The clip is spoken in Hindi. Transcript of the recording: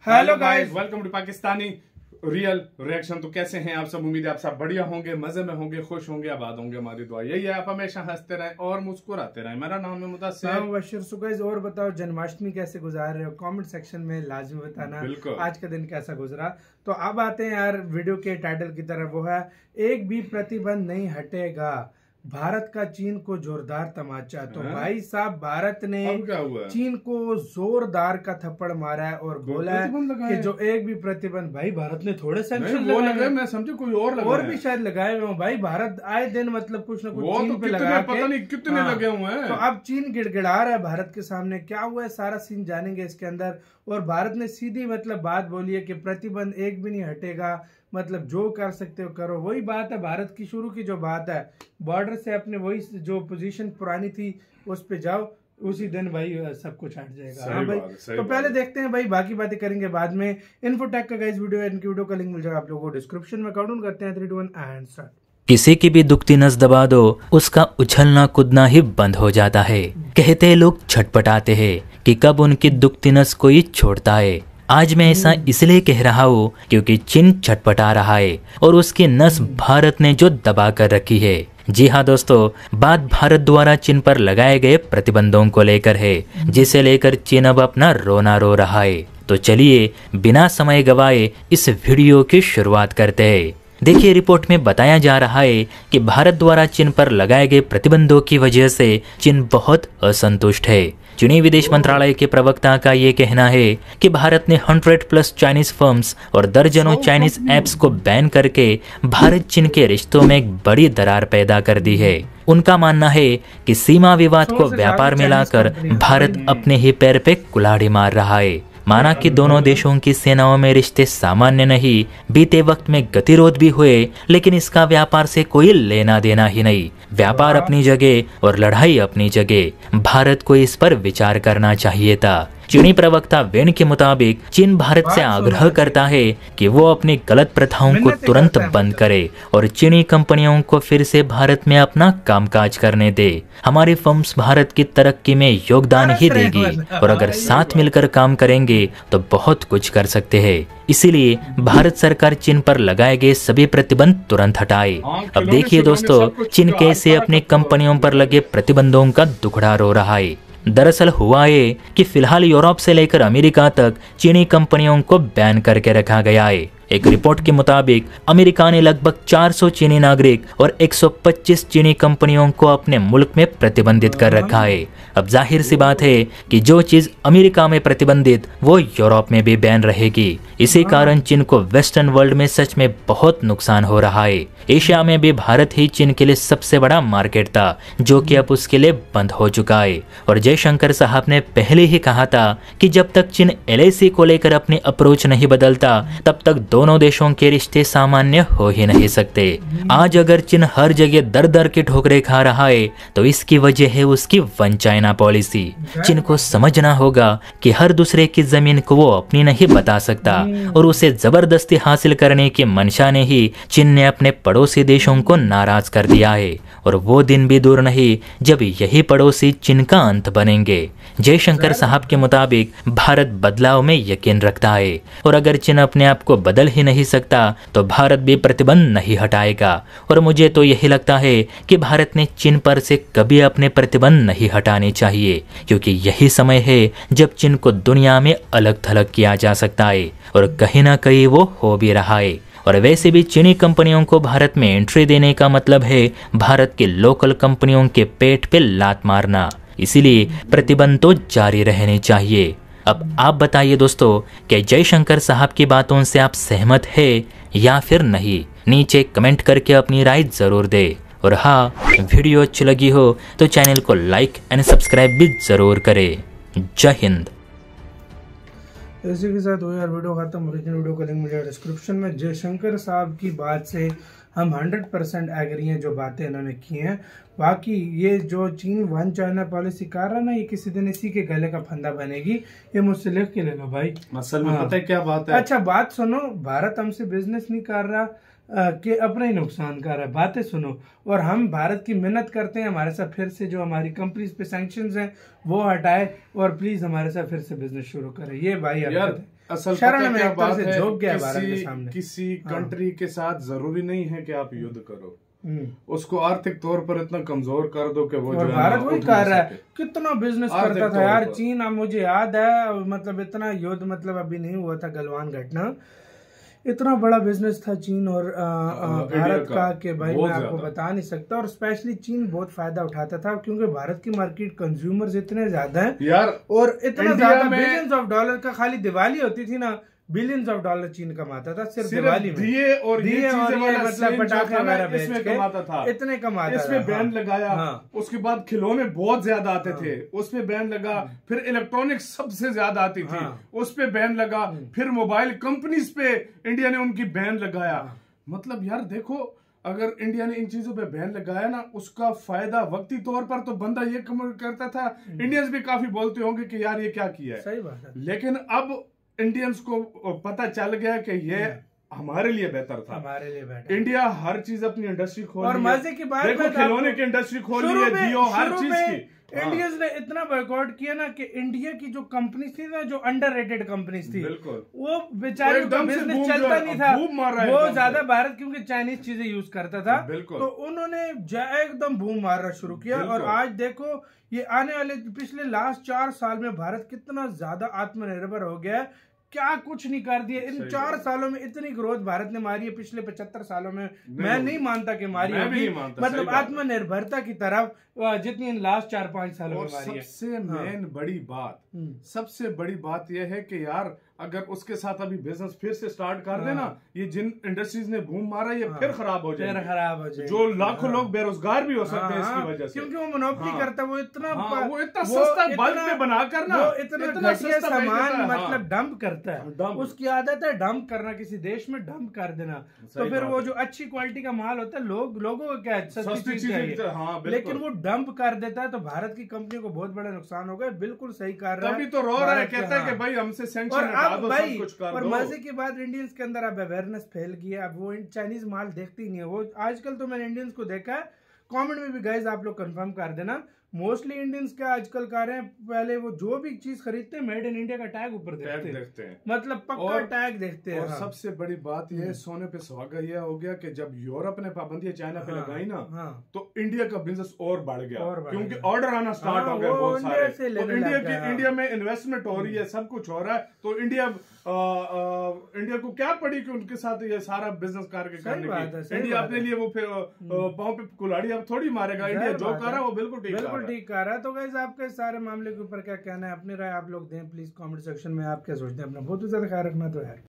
Hello guys, welcome to Pakistani real reaction. तो कैसे हैं आप सब? उम्मीद है आप सब बढ़िया होंगे, मजे में होंगे, खुश होंगे, आबाद होंगे। हमारी दुआ यही है, आप हमेशा हंसते रहें और मुस्कुराते रहें। मेरा नाम है मुदस्सिर। सो गाइस, और बताओ जन्माष्टमी कैसे गुजार रहे हो? कमेंट सेक्शन में लाजमी बताना आज का दिन कैसा गुजरा। तो अब आते हैं यार वीडियो के टाइटल की तरफ, वो है एक भी प्रतिबंध नहीं हटेगा, भारत का चीन को जोरदार तमाचा। तो भाई साहब, भारत ने चीन को जोरदार का थप्पड़ मारा है और बोला है कि जो एक भी प्रतिबंध, भाई भारत ने थोड़े सैंक्शन लगाए, मैं समझे कोई और भी शायद लगाए हुए। भाई भारत आए दिन मतलब कुछ ना कुछ चीन पे लगा के, पता नहीं कितने लगे हुए हैं। तो अब चीन गिड़गिड़ा रहा है भारत के सामने। क्या हुआ है सारा सीन जानेंगे इसके अंदर। और भारत ने सीधी मतलब बात बोली है कि प्रतिबंध एक भी नहीं हटेगा, मतलब जो कर सकते हो करो। वही बात है भारत की शुरू की जो बात है, बॉर्डर से अपने वही जो पोजीशन पुरानी थी उस पे जाओ, उसी दिन भाई सब कुछ हट जाएगा। हाँ भाई, तो पहले देखते हैं भाई, बाकी बातें करेंगे बाद में। इन्फोटेक का गाइस वीडियो है, इनकी वीडियो का लिंक मिल जाएगा आप लोगों को डिस्क्रिप्शन में। काउंट करते हैं 3, 2, 1 एंड स्टार्ट। किसी की भी दुखती नस दबा दो, उसका उछलना कूदना ही बंद हो जाता है। कहते लोग छटपटाते हैं कि कब उनकी दुखती नस कोई छोड़ता है। आज मैं ऐसा इसलिए कह रहा हूँ क्योंकि चीन छटपटा रहा है और उसकी नस भारत ने जो दबा कर रखी है। जी हाँ दोस्तों, बात भारत द्वारा चीन पर लगाए गए प्रतिबंधों को लेकर है, जिसे लेकर चीन अब अपना रोना रो रहा है। तो चलिए बिना समय गवाए इस वीडियो की शुरुआत करते हैं। देखिए, रिपोर्ट में बताया जा रहा है कि भारत द्वारा चीन पर लगाए गए प्रतिबंधों की वजह से चीन बहुत असंतुष्ट है। चीनी विदेश मंत्रालय के प्रवक्ता का ये कहना है कि भारत ने 100+ चाइनीज फर्म्स और दर्जनों चाइनीज ऐप्स को बैन करके भारत चीन के रिश्तों में एक बड़ी दरार पैदा कर दी है। उनका मानना है कि सीमा विवाद को व्यापार में लाकर भारत अपने ही पैर पे कुल्हाड़ी मार रहा है। माना कि दोनों देशों की सेनाओं में रिश्ते सामान्य नहीं, बीते वक्त में गतिरोध भी हुए, लेकिन इसका व्यापार से कोई लेना देना ही नहीं। व्यापार अपनी जगह और लड़ाई अपनी जगह। भारत को इस पर विचार करना चाहिए था। चीनी प्रवक्ता वेन के मुताबिक चीन भारत से आग्रह करता है कि वो अपनी गलत प्रथाओं को तुरंत बंद करे और चीनी कंपनियों को फिर से भारत में अपना कामकाज करने दे। हमारी फर्म्स भारत की तरक्की में योगदान ही देगी और अगर साथ मिलकर काम करेंगे तो बहुत कुछ कर सकते हैं। इसीलिए भारत सरकार चीन पर लगाए गए सभी प्रतिबंध तुरंत हटाए। अब देखिए दोस्तों, चीन कैसे अपनी कंपनियों पर लगे प्रतिबंधों का दुखड़ा रो रहा है। दरअसल हुआ ये कि फिलहाल यूरोप से लेकर अमेरिका तक चीनी कंपनियों को बैन करके रखा गया है। एक रिपोर्ट के मुताबिक अमेरिका ने लगभग 400 चीनी नागरिक और 125 चीनी कंपनियों को अपने मुल्क में प्रतिबंधित कर रखा है। अब जाहिर सी बात है कि जो चीज अमेरिका में प्रतिबंधित वो यूरोप में भी बैन रहेगी। इसी कारण चीन को वेस्टर्न वर्ल्ड में सच में बहुत नुकसान हो रहा है। एशिया में भी भारत ही चीन के लिए सबसे बड़ा मार्केट था, जो कि अब उसके लिए बंद हो चुका है। और जयशंकर साहब ने पहले ही कहा था कि जब तक चीन LAC को लेकर अपनी अप्रोच नहीं बदलता, तब तक दोनों देशों के रिश्ते सामान्य हो ही नहीं सकते। आज अगर चीन हर जगह दर दर की ठोकरें खा रहा है तो इसकी वजह है उसकी वन चाइना पॉलिसी। चीन को समझना होगा कि हर दूसरे की जमीन को वो अपनी नहीं बता सकता और उसे जबरदस्ती हासिल करने की मंशा ने ही चीन ने अपने पड़ोसी देशों को नाराज कर दिया है। और वो दिन भी दूर नहीं जब यही पड़ोसी चीन का अंत बनेंगे। जयशंकर साहब के मुताबिक भारत बदलाव में यकीन रखता है और अगर चीन अपने आप को बदल ही नहीं सकता तो भारत भी प्रतिबंध नहीं हटाएगा। और मुझे तो यही लगता है कि भारत ने चीन पर से कभी अपने प्रतिबंध नहीं हटाने चाहिए, क्योंकि यही समय है जब चीन को दुनिया में अलग थलग किया जा सकता है और कहीं ना कहीं वो हो भी रहा है। और वैसे भी चीनी कंपनियों को भारत में एंट्री देने का मतलब है भारत के लोकल कंपनियों के पेट पे लात मारना। इसीलिए प्रतिबंध तो जारी रहने चाहिए। अब आप बताइए दोस्तों, क्या जयशंकर साहब की बातों से आप सहमत हैं या फिर नहीं? नीचे कमेंट करके अपनी राय जरूर दे। और हाँ, वीडियो अच्छी लगी हो तो चैनल को लाइक एंड सब्सक्राइब भी जरूर करें। जय हिंद। इसी के साथ हो यार वीडियो खत्म। ओरिजिनल वीडियो का लिंक मिलेगा डिस्क्रिप्शन में। जयशंकर साहब की बात से हम 100% एग्री हैं, जो बातें इन्होंने की हैं। बाकी ये जो चीन वन चाइना पॉलिसी कर रहा है ना, ये किसी दिन इसी के गले का फंदा बनेगी। ये मुझसे लिख के ले लो भाई। असल में पता है क्या बात है? अच्छा बात सुनो, भारत हमसे बिजनेस नहीं कर रहा कि अपना ही नुकसान कर रहा है। बातें सुनो, और हम भारत की मेहनत करते हैं हमारे साथ फिर से जो हमारी कंपनीज पे सैंक्शंस हैं वो हटाए और प्लीज हमारे साथ फिर से बिजनेस शुरू करें। ये भाई यार असल शरण में क्या एक बात तरह से है, झोंक गया भारत के सामने। किसी कंट्री के साथ जरूरी नहीं है कि आप युद्ध करो, उसको आर्थिक तौर पर इतना कमजोर कर दो कि वो और भारत वही कर रहा है। कितना बिजनेस करता था यार चीन। अब मुझे याद है मतलब इतना युद्ध मतलब अभी नहीं हुआ था गलवान घटना, इतना बड़ा बिजनेस था चीन और भारत का कि भाई मैं आपको बता नहीं सकता। और स्पेशली चीन बहुत फायदा उठाता था क्योंकि भारत की मार्केट कंज्यूमर्स इतने ज्यादा हैं यार, और इतना ज्यादा बिलियंस ऑफ डॉलर का खाली दिवाली होती थी ना, बिलियंस ऑफ डॉलर चीन कमाता था सिर्फ दिवाली में। दिए और ये मतलब पटाखे वगैरह बेच के कमाता था, इतने कमाता था। इसमें बैन लगाया, उसके बाद खिलौने बहुत ज्यादा आते थे, उसमें बैन लगा, फिर इलेक्ट्रॉनिक्स सबसे ज्यादा आती थी, उस पे बैन लगा, फिर मोबाइल कंपनीज पे इंडिया ने उनकी बैन लगाया। मतलब यार देखो, अगर इंडिया ने इन चीजों पे बैन लगाया ना, उसका फायदा वक्ती तौर पर तो बंदा ये करता था, इंडियंस भी काफी बोलते होंगे कि यार ये क्या किया है, सही बात है। लेकिन अब इंडियंस को पता चल गया कि ये हमारे लिए बेहतर था, हमारे लिए बेहतर। इंडिया हर चीज अपनी इंडस्ट्री खोली और मजे की बात देखो, खिलौने की इंडस्ट्री खोली है, जियो, हर चीज की। इंडियंस ने इतना बॉयकॉट किया ना कि इंडिया की जो कंपनी थी ना, जो अंडररेटेड कंपनीज थी, बिल्कुल वो बेचारे का बिजनेस चलता नहीं था, वो ज्यादा भारत क्योंकि चाइनीज चीजें यूज करता था, तो उन्होंने एकदम बूम मारना शुरू किया। और आज देखो ये आने वाले पिछले लास्ट 4 साल में भारत कितना ज्यादा आत्मनिर्भर हो गया है, क्या कुछ नहीं कर दिया इन 4 सालों में। इतनी ग्रोथ भारत ने मारी है पिछले 75 सालों में, मैं नहीं मानता कि मारी होगी, मतलब आत्मनिर्भरता की तरफ जितनी इन लास्ट 4-5 सालों में मारी है। सबसे मेन बड़ी बात, सबसे बड़ी बात यह है कि यार अगर उसके साथ अभी बिजनेस फिर से स्टार्ट कर देना, ये जिन इंडस्ट्रीज ने बूम मारा ये फिर खराब हो जाए, जो लाखों लोग बेरोजगार भी हो सकते हैं इसकी वजह से, क्योंकि वो मोनोपोली करता है, वो इतना सस्ता बल्क में बनाकर ना, इतना घटिया सामान मतलब डंप करता है, उसकी आदत है डंप करना, किसी देश में डंप कर देना। तो फिर वो जो अच्छी क्वालिटी का माल होता है लोगों को क्या सस्ती चीज चाहिए, लेकिन वो डंप कर देता है, तो भारत की कंपनी को बहुत बड़ा नुकसान हो गया। बिल्कुल सही कर रहा है, तभी तो रो रहा है, कहता है कि भाई हमसे सैंक्शन हटा दो, सब कुछ कर दो। और मजे की बात इंडियंस के अंदर अब अवेयरनेस फैल गई है, अब वो चाइनीज माल देखते ही नहीं है वो। आजकल तो मैंने इंडियंस को देखा है, कमेंट में भी गाइस आप लोग कंफर्म कर देना, मोस्टली इंडियंस क्या आजकल कर रहे हैं, पहले वो जो भी चीज खरीदते हैं मेड इन इंडिया का टैग ऊपर देखते हैं, मतलब पक्का टैग देखते हैं। और सबसे बड़ी बात यह सोने पे सुहागा यह हो गया कि जब यूरोप ने पाबंदियां चाइना पे लगाई ना, तो इंडिया का बिजनेस और बढ़ गया, क्योंकि ऑर्डर आना स्टार्ट हो गया बहुत सारे, तो इंडिया में इन्वेस्टमेंट हो रही है, सब कुछ हो रहा है, तो इंडिया को क्या पड़ी कि उनके साथ ये सारा बिजनेस करके करने की। इंडिया अपने लिए वो फिर पांव पे कुल्हाड़ी अब थोड़ी मारेगा, इंडिया जो कर रहा है वो बिल्कुल ठीक कर रहा है। तो गाइस आपके सारे मामले के ऊपर क्या कहना है, अपनी राय आप लोग दें प्लीज कमेंट सेक्शन में, आप क्या सोचते हैं। अपना बहुत ज्यादा ख्याल रखना तो है।